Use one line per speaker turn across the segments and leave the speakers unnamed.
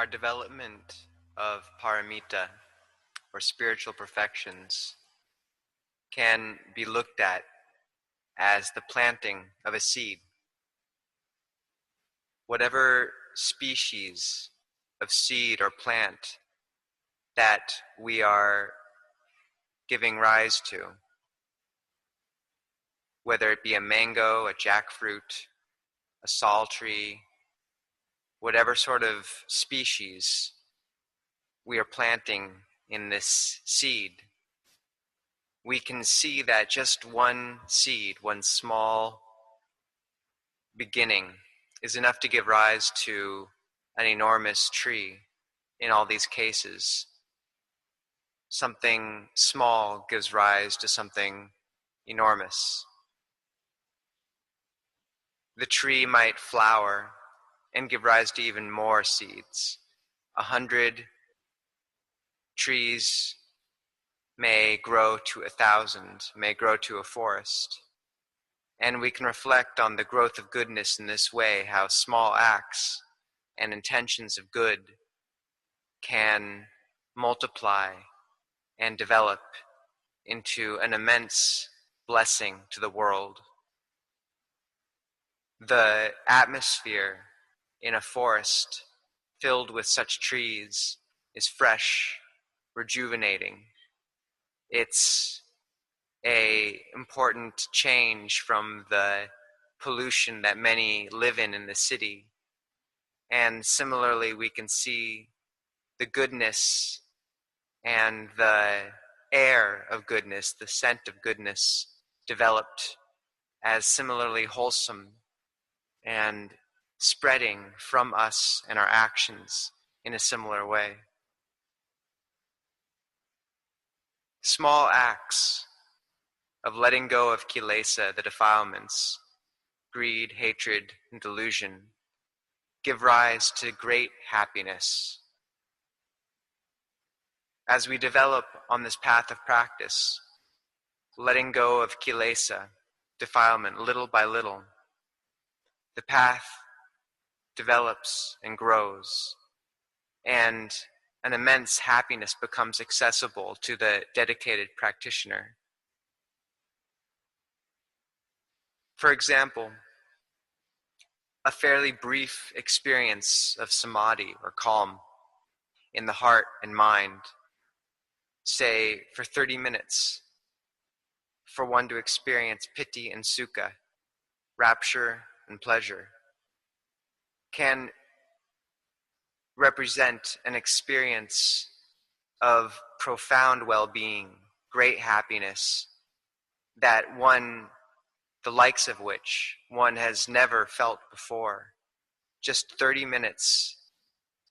Our development of paramita, or spiritual perfections, can be looked at as the planting of a seed. Whatever species of seed or plant that we are giving rise to, whether it be a mango, a jackfruit, a sal tree, whatever sort of species we are planting in this seed, we can see that just one seed, one small beginning, is enough to give rise to an enormous tree. In all these cases, something small gives rise to something enormous. The tree might flower and give rise to even more seeds. 100 trees may grow to 1,000, may grow to a forest. And we can reflect on the growth of goodness in this way, how small acts and intentions of good can multiply and develop into an immense blessing to the world. The atmosphere in a forest filled with such trees is fresh, rejuvenating. It's an important change from the pollution that many live in the city. And similarly, we can see the goodness and the air of goodness, the scent of goodness, developed as similarly wholesome and spreading from us and our actions in a similar way. Small acts of letting go of kilesa, the defilements, greed, hatred, and delusion, give rise to great happiness. As we develop on this path of practice, letting go of kilesa, defilement, little by little, the path develops and grows, and an immense happiness becomes accessible to the dedicated practitioner. For example, a fairly brief experience of samadhi or calm in the heart and mind, say for 30 minutes, for one to experience piti and sukha, rapture and pleasure, can represent an experience of profound well-being, great happiness, that one, the likes of which one has never felt before. Just 30 minutes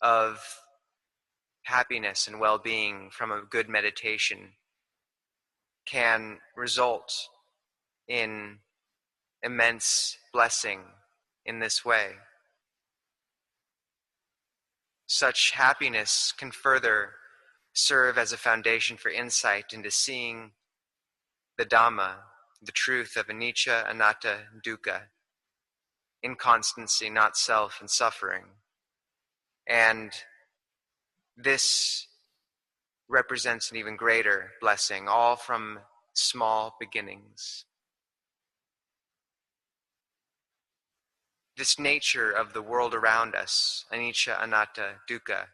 of happiness and well-being from a good meditation can result in immense blessing in this way. Such happiness can further serve as a foundation for insight into seeing the Dhamma, the truth of anicca, anatta, dukkha, inconstancy, not self, and suffering. And this represents an even greater blessing, all from small beginnings. This nature of the world around us, anicca, anatta, dukkha,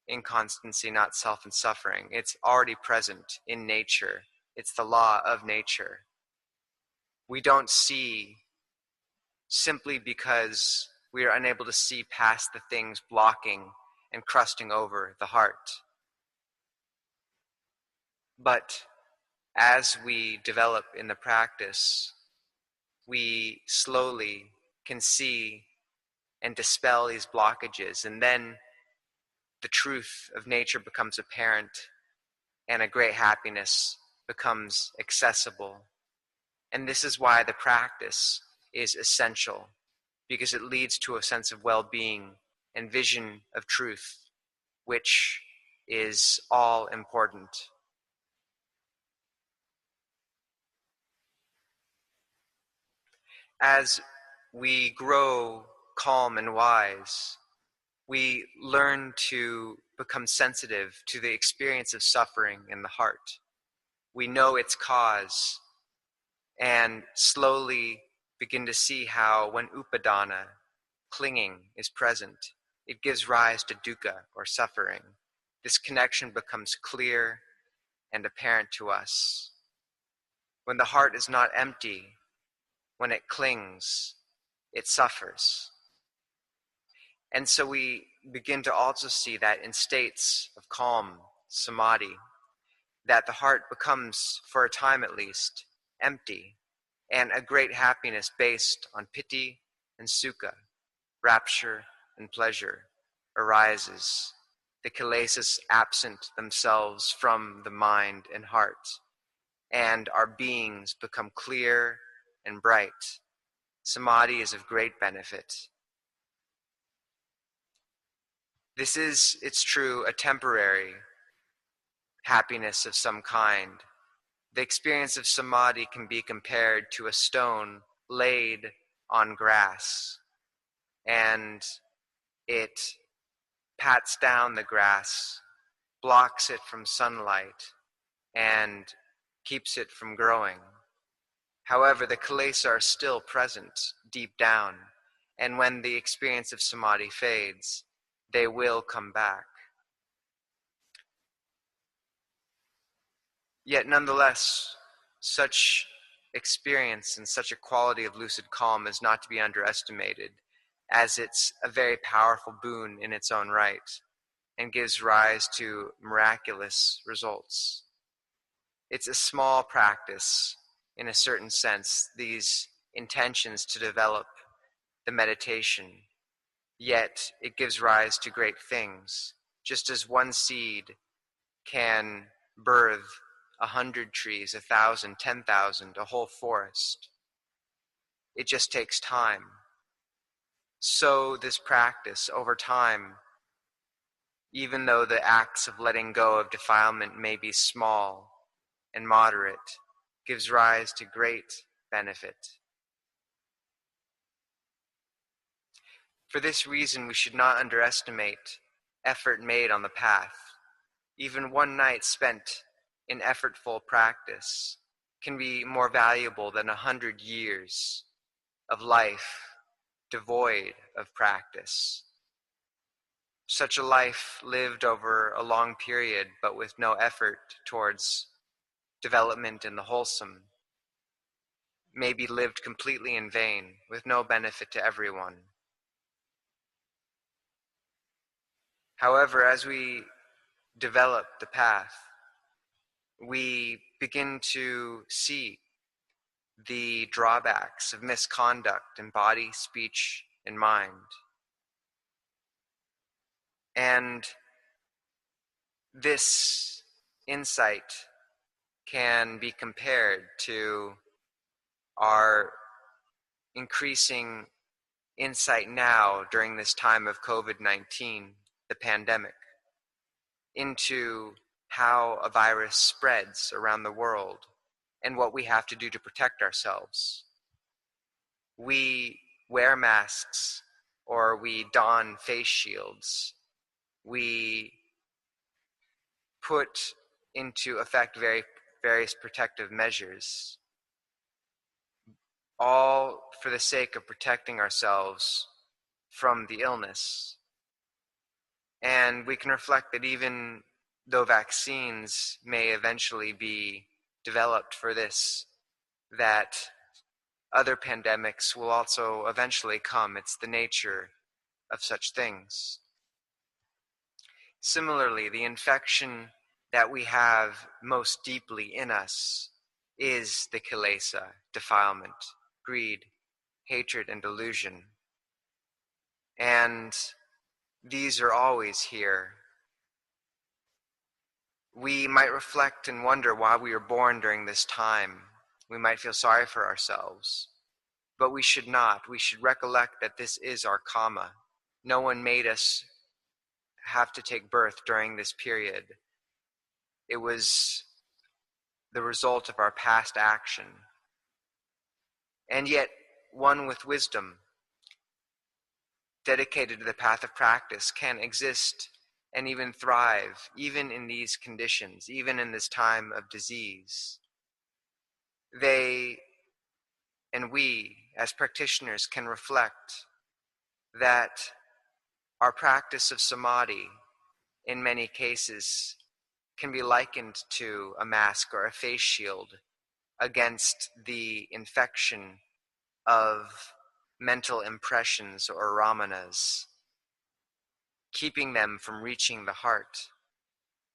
inconstancy, not self, and suffering, it's already present in nature. It's the law of nature. We don't see simply because we are unable to see past the things blocking and crusting over the heart. But as we develop in the practice, we slowly can see and dispel these blockages, and then the truth of nature becomes apparent, and a great happiness becomes accessible. And this is why the practice is essential, because it leads to a sense of well-being and vision of truth, which is all important. As we grow calm and wise, we learn to become sensitive to the experience of suffering in the heart. We know its cause and slowly begin to see how when upadana, clinging, is present, it gives rise to dukkha, or suffering. This connection becomes clear and apparent to us. When the heart is not empty, when it clings, it suffers. And so we begin to also see that in states of calm, samadhi, that the heart becomes, for a time at least, empty, and a great happiness based on piti and sukha, rapture and pleasure, arises. The kilesas absent themselves from the mind and heart, and our beings become clear and bright. Samadhi is of great benefit. This is, it's true, a temporary happiness of some kind. The experience of samadhi can be compared to a stone laid on grass, and it pats down the grass, blocks it from sunlight, and keeps it from growing. However, the kilesa are still present deep down, and when the experience of samadhi fades, they will come back. Yet nonetheless, such experience and such a quality of lucid calm is not to be underestimated, as it's a very powerful boon in its own right and gives rise to miraculous results. It's a small practice, in a certain sense, these intentions to develop the meditation, yet it gives rise to great things, just as one seed can birth 100 trees, 1,000, 10,000, a whole forest. It just takes time. So this practice over time, even though the acts of letting go of defilement may be small and moderate, gives rise to great benefit. For this reason, we should not underestimate effort made on the path. Even one night spent in effortful practice can be more valuable than 100 years of life devoid of practice. Such a life lived over a long period but with no effort towards development in the wholesome may be lived completely in vain, with no benefit to everyone. However, as we develop the path, we begin to see the drawbacks of misconduct in body, speech, and mind. And this insight can be compared to our increasing insight now during this time of COVID-19, the pandemic, into how a virus spreads around the world and what we have to do to protect ourselves. We wear masks or we don face shields. We put into effect various protective measures, all for the sake of protecting ourselves from the illness. And we can reflect that even though vaccines may eventually be developed for this, that other pandemics will also eventually come. It's the nature of such things. Similarly, the infection that we have most deeply in us is the kilesa, defilement, greed, hatred, and delusion. And these are always here. We might reflect and wonder why we were born during this time. We might feel sorry for ourselves. But we should not. We should recollect that this is our karma. No one made us have to take birth during this period. It was the result of our past action. And yet, one with wisdom dedicated to the path of practice can exist and even thrive, even in these conditions, even in this time of disease. They and we, as practitioners, can reflect that our practice of samadhi, in many cases, can be likened to a mask or a face shield against the infection of mental impressions or ramanas, keeping them from reaching the heart,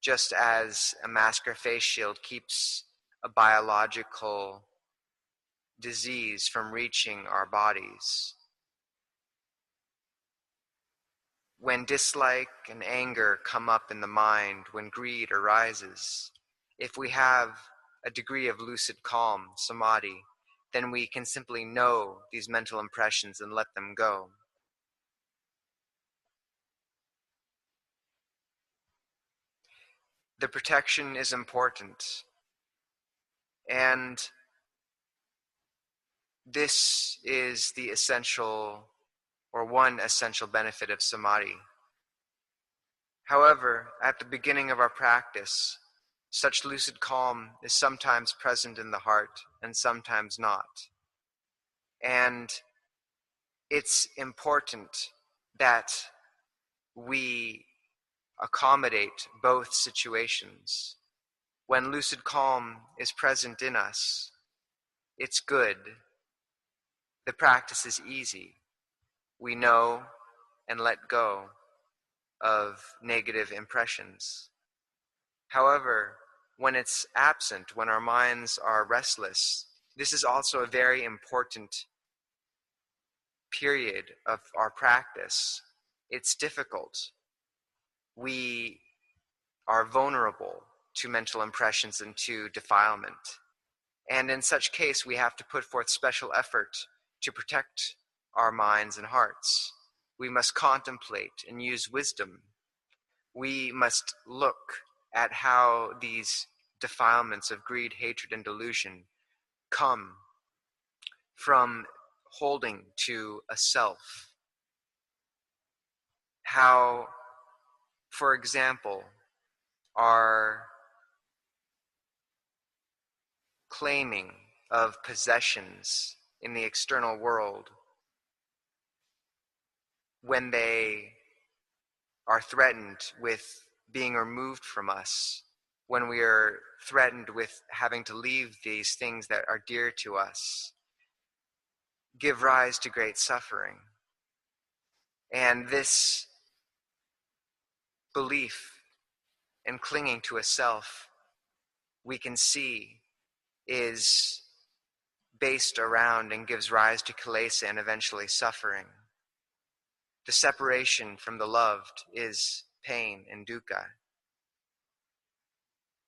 just as a mask or face shield keeps a biological disease from reaching our bodies. When dislike and anger come up in the mind, when greed arises, if we have a degree of lucid calm, samadhi, then we can simply know these mental impressions and let them go. The protection is important, and this is the essential, or one essential benefit of samadhi. However, at the beginning of our practice, such lucid calm is sometimes present in the heart and sometimes not. And it's important that we accommodate both situations. When lucid calm is present in us, it's good. The practice is easy. We know and let go of negative impressions. However, when it's absent, when our minds are restless, this is also a very important period of our practice. It's difficult. We are vulnerable to mental impressions and to defilement. And in such case, we have to put forth special effort to protect our minds and hearts. We must contemplate and use wisdom. We must look at how these defilements of greed, hatred, and delusion come from holding to a self. How, for example, our claiming of possessions in the external world, when they are threatened with being removed from us, when we are threatened with having to leave these things that are dear to us, give rise to great suffering. And this belief and clinging to a self, we can see, is based around and gives rise to kilesa and eventually suffering. The separation from the loved is pain and dukkha.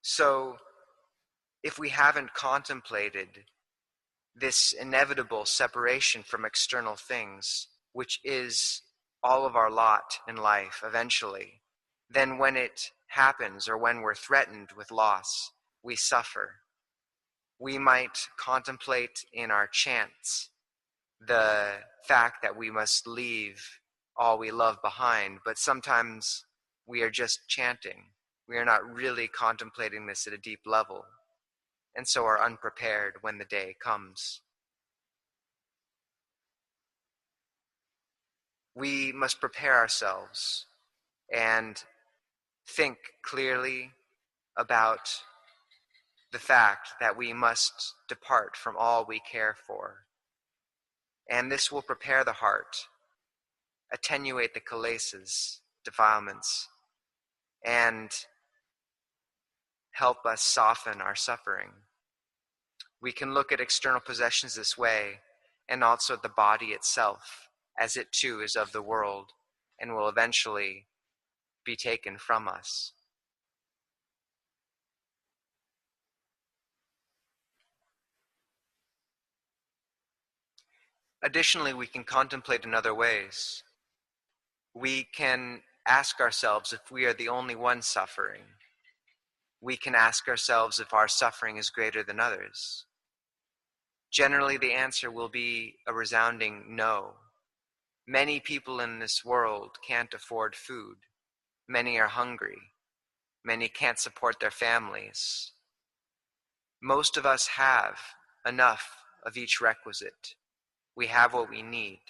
So, if we haven't contemplated this inevitable separation from external things, which is all of our lot in life eventually, then when it happens or when we're threatened with loss, we suffer. We might contemplate in our chants the fact that we must leave all we love behind, but sometimes we are just chanting. We are not really contemplating this at a deep level, and so are unprepared when the day comes. We must prepare ourselves and think clearly about the fact that we must depart from all we care for. And this will prepare the heart, attenuate the kilesas, defilements, and help us soften our suffering. We can look at external possessions this way, and also the body itself, as it too is of the world and will eventually be taken from us. Additionally, we can contemplate in other ways. We can ask ourselves if we are the only ones suffering. We can ask ourselves if our suffering is greater than others. Generally, the answer will be a resounding no. Many people in this world can't afford food. Many are hungry. Many can't support their families. Most of us have enough of each requisite. We have what we need.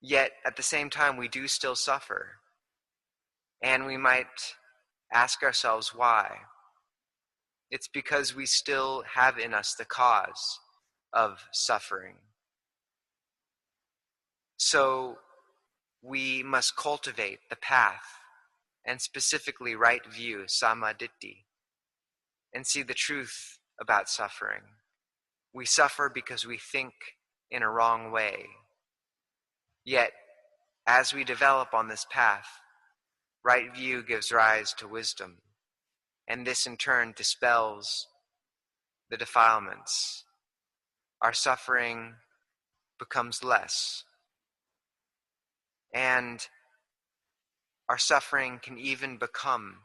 Yet, at the same time, we do still suffer. And we might ask ourselves why. It's because we still have in us the cause of suffering. So we must cultivate the path, and specifically right view, samaditthi, and see the truth about suffering. We suffer because we think in a wrong way. Yet, as we develop on this path, right view gives rise to wisdom, and this in turn dispels the defilements. Our suffering becomes less, and our suffering can even become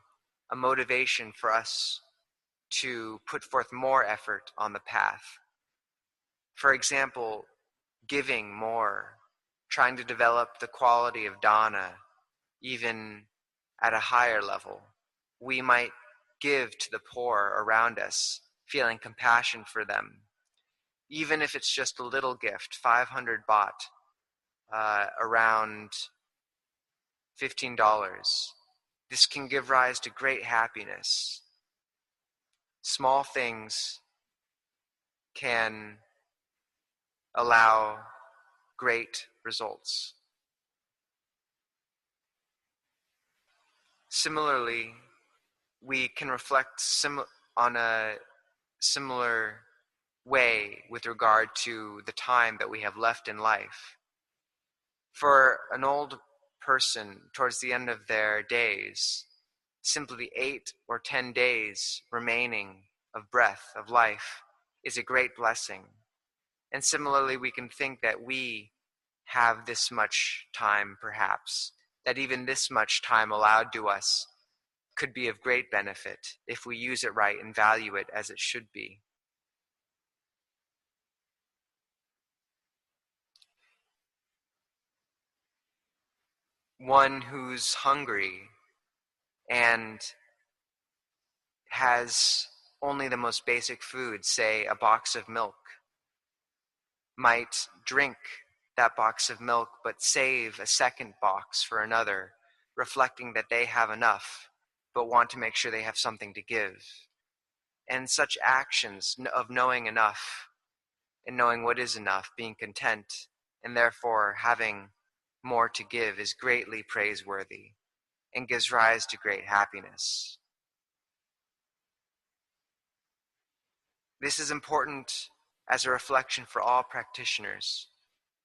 a motivation for us to put forth more effort on the path. For example, giving more, trying to develop the quality of dana, even at a higher level. We might give to the poor around us, feeling compassion for them. Even if it's just a little gift, 500 baht, around $15. This can give rise to great happiness. Small things can allow great results. Similarly, we can reflect on a similar way with regard to the time that we have left in life. For an old person, towards the end of their days, simply 8 or 10 days remaining of breath, of life, is a great blessing. And similarly, we can think that we have this much time, perhaps, that even this much time allowed to us could be of great benefit if we use it right and value it as it should be. One who's hungry and has only the most basic food, say a box of milk, might drink that box of milk but save a second box for another, reflecting that they have enough but want to make sure they have something to give. And such actions of knowing enough and knowing what is enough, being content, and therefore having more to give is greatly praiseworthy and gives rise to great happiness. This is important as a reflection for all practitioners,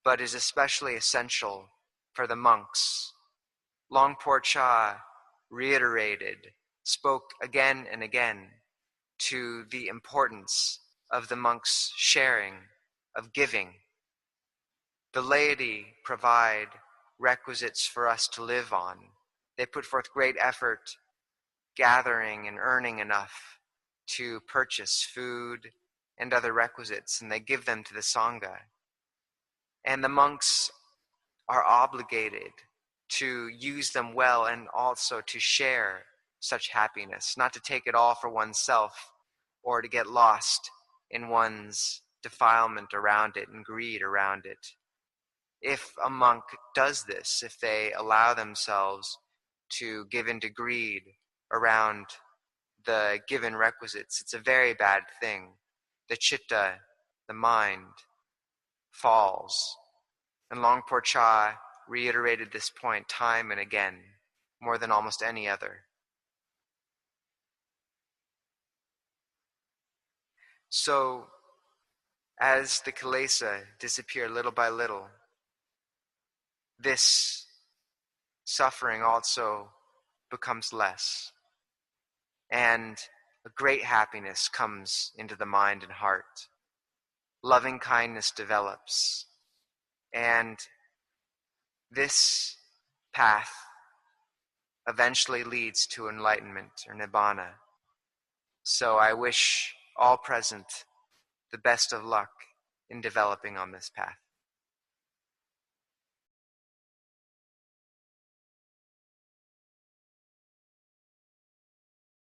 but is especially essential for the monks. Luang Por Cha spoke again and again to the importance of the monks' sharing, of giving. The laity provide requisites for us to live on. They put forth great effort gathering and earning enough to purchase food and other requisites, and they give them to the Sangha. And the monks are obligated to use them well and also to share such happiness, not to take it all for oneself or to get lost in one's defilement around it and greed around it. If a monk does this, if they allow themselves to give into greed around the given requisites, it's a very bad thing. The chitta, the mind, falls. And Luang Por Cha reiterated this point time and again, more than almost any other. So, as the kilesa disappear little by little, this suffering also becomes less. And a great happiness comes into the mind and heart. Loving kindness develops. And this path eventually leads to enlightenment or nibbana. So I wish all present the best of luck in developing on this path.